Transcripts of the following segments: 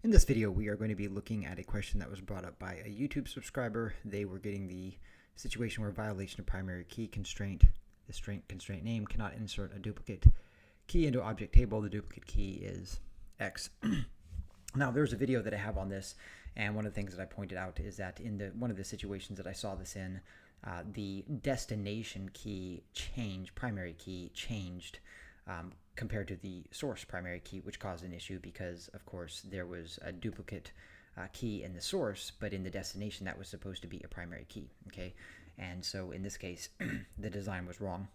In this video, we are going to be looking at a question that was brought up by a YouTube subscriber. They were getting the situation where violation of primary key constraint, the constraint name cannot insert a duplicate key into object table. The duplicate key is X. Now, there's a video that I have on this, and one of the things that I pointed out is that in one of the situations that I saw this in, the destination key primary key changed compared to the source primary key, which caused an issue because, of course, there was a duplicate key in the source, but in the destination that was supposed to be a primary key, okay? And so in this case, the design was wrong.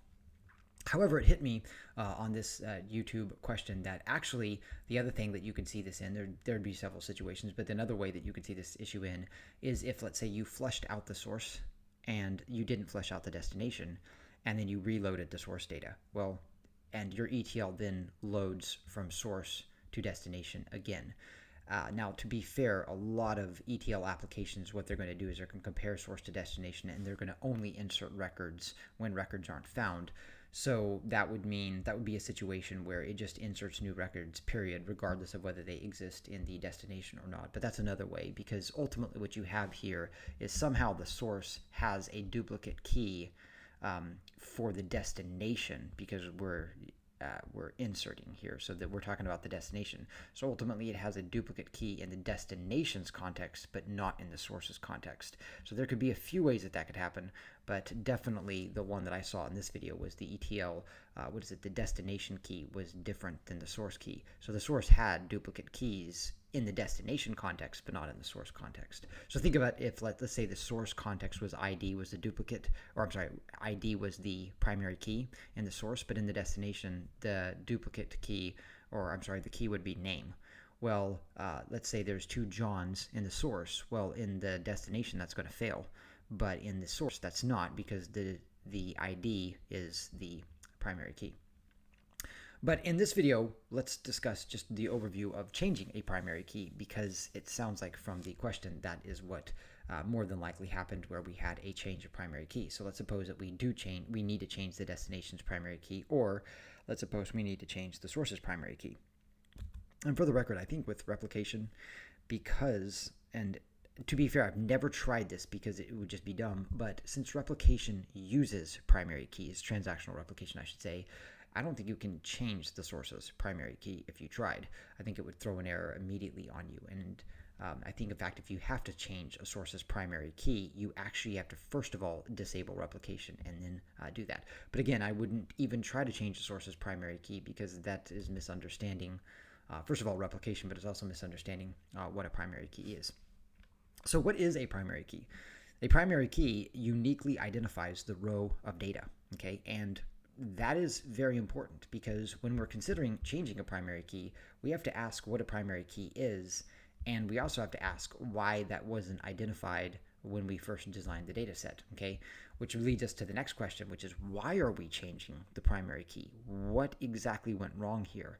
However, it hit me on this YouTube question that actually the other thing that you could see this in, there'd be several situations, but another way that you could see this issue in is if, let's say, you flushed out the source and you didn't flush out the destination, and then you reloaded the source data. Well, and your ETL then loads from source to destination again. Now, to be fair, a lot of ETL applications, what they're going to do is they're going to compare source to destination, and they're going to only insert records when records aren't found. So that would be a situation where it just inserts new records, period, regardless of whether they exist in the destination or not. But that's another way, because ultimately what you have here is somehow the source has a duplicate key for the destination, because we're inserting here, so that we're talking about the destination. So ultimately it has a duplicate key in the destination's context, but not in the source's context. So there could be a few ways that could happen, but definitely the one that I saw in this video was the ETL, the destination key was different than the source key. So the source had duplicate keys in the destination context, but not in the source context. So think about if, let's say the source context was ID was the duplicate, or I'm sorry, ID was the primary key in the source, but in the destination, the duplicate key, or I'm sorry, the key would be name. Well, let's say there's two Johns in the source. Well, in the destination, that's going to fail, but in the source, that's not, because the ID is the primary key. But in this video, let's discuss just the overview of changing a primary key, because it sounds like from the question that is what more than likely happened, where we had a change of primary key. So let's suppose that we need to change the destination's primary key, or let's suppose we need to change the source's primary key. And for the record, I think with replication, and to be fair, I've never tried this because it would just be dumb, but since replication uses primary keys, transactional replication I should say, I don't think you can change the source's primary key if you tried. I think it would throw an error immediately on you. And I think, in fact, if you have to change a source's primary key, you actually have to, first of all, disable replication and then do that. But again, I wouldn't even try to change the source's primary key, because that is misunderstanding, first of all, replication, but it's also misunderstanding what a primary key is. So what is a primary key? A primary key uniquely identifies the row of data, okay? And that is very important, because when we're considering changing a primary key, we have to ask what a primary key is, and we also have to ask why that wasn't identified when we first designed the data set, okay? Which leads us to the next question, which is, why are we changing the primary key? What exactly went wrong here?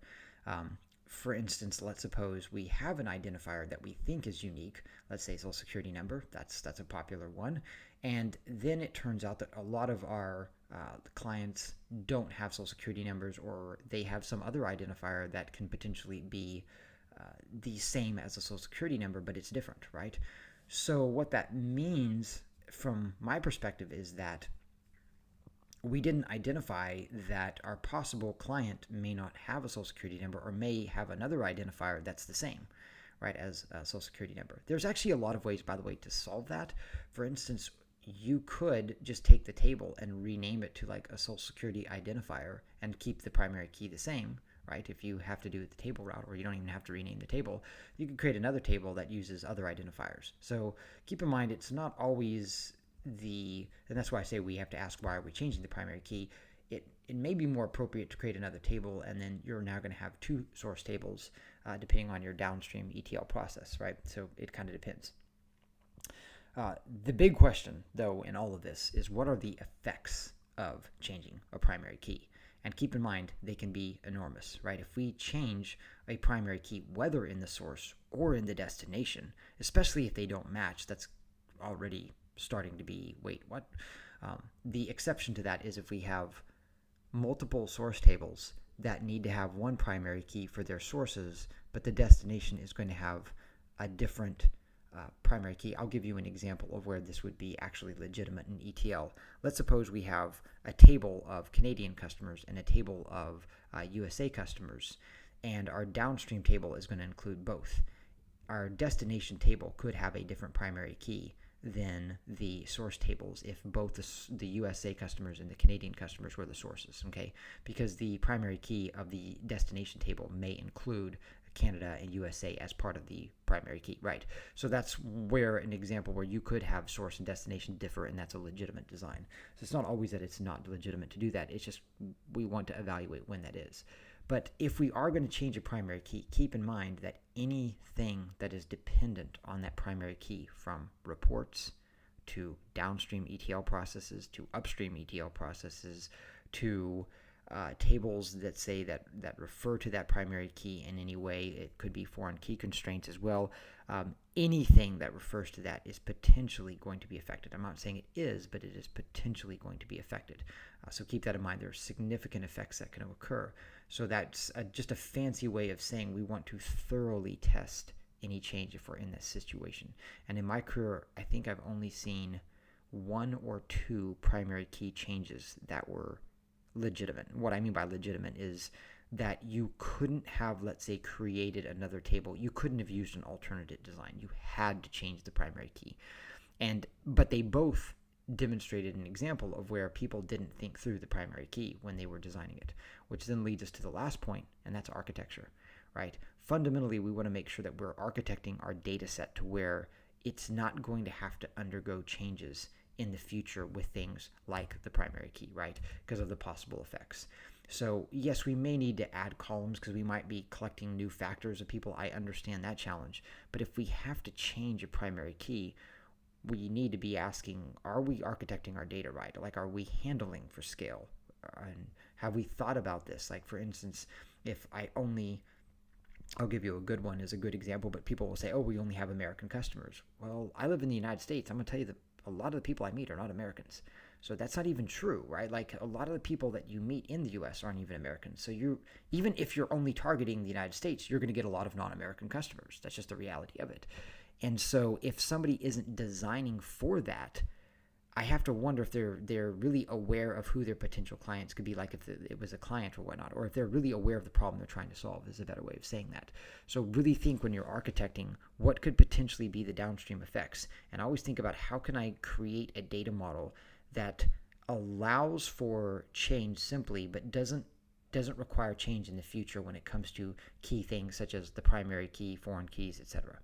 For instance, let's suppose we have an identifier that we think is unique, let's say social security number, that's a popular one, and then it turns out that a lot of our clients don't have social security numbers, or they have some other identifier that can potentially be the same as a social security number, but it's different, right? So what that means from my perspective is that we didn't identify that our possible client may not have a social security number, or may have another identifier that's the same, right, as a social security number. There's actually a lot of ways, by the way, to solve that. For instance, you could just take the table and rename it to like a social security identifier and keep the primary key the same, right? If you have to do it the table route, or you don't even have to rename the table, you can create another table that uses other identifiers. So keep in mind, it's not always and that's why I say we have to ask, why are we changing the primary key? It may be more appropriate to create another table, and then you're now going to have two source tables depending on your downstream ETL process, right? So it kind of depends. The big question, though, in all of this is, what are the effects of changing a primary key? And keep in mind, they can be enormous, right? If we change a primary key, whether in the source or in the destination, especially if they don't match, that's already starting to be, wait, what? The exception to that is if we have multiple source tables that need to have one primary key for their sources, but the destination is going to have a different primary key. I'll give you an example of where this would be actually legitimate in ETL. Let's suppose we have a table of Canadian customers and a table of USA customers, and our downstream table is going to include both. Our destination table could have a different primary key than the source tables if both the USA customers and the Canadian customers were the sources, okay? Because the primary key of the destination table may include Canada and USA as part of the primary key, right? So that's where an example where you could have source and destination differ, and that's a legitimate design. So it's not always that it's not legitimate to do that. It's just we want to evaluate when that is. But if we are going to change a primary key, keep in mind that anything that is dependent on that primary key, from reports to downstream ETL processes to upstream ETL processes to tables that say that refer to that primary key in any way, it could be foreign key constraints as well. Anything that refers to that is potentially going to be affected. I'm not saying it is, but it is potentially going to be affected. So keep that in mind. There are significant effects that can occur. So that's just a fancy way of saying we want to thoroughly test any change if we're in this situation. And in my career, I think I've only seen one or two primary key changes that were legitimate. What I mean by legitimate is that you couldn't have, let's say, created another table. You couldn't have used an alternative design. You had to change the primary key. But they both demonstrated an example of where people didn't think through the primary key when they were designing it, which then leads us to the last point, and that's architecture, right? Fundamentally, we want to make sure that we're architecting our data set to where it's not going to have to undergo changes in the future with things like the primary key, right? Because of the possible effects. So yes, we may need to add columns because we might be collecting new factors of people. I understand that challenge. But if we have to change a primary key, we need to be asking, are we architecting our data right? Like, are we handling for scale? And have we thought about this? Like, for instance, if I'll give you a good one as a good example, but people will say, oh, we only have American customers. Well, I live in the United States. I'm going to tell you that a lot of the people I meet are not Americans. So that's not even true, right? Like, a lot of the people that you meet in the U.S. aren't even Americans. So even if you're only targeting the United States, you're going to get a lot of non-American customers. That's just the reality of it. And so if somebody isn't designing for that, I have to wonder if they're really aware of who their potential clients could be, like if it was a client or whatnot, or if they're really aware of the problem they're trying to solve is a better way of saying that. So really think when you're architecting, what could potentially be the downstream effects? And always think about, how can I create a data model that allows for change simply, but doesn't require change in the future when it comes to key things such as the primary key, foreign keys, etc.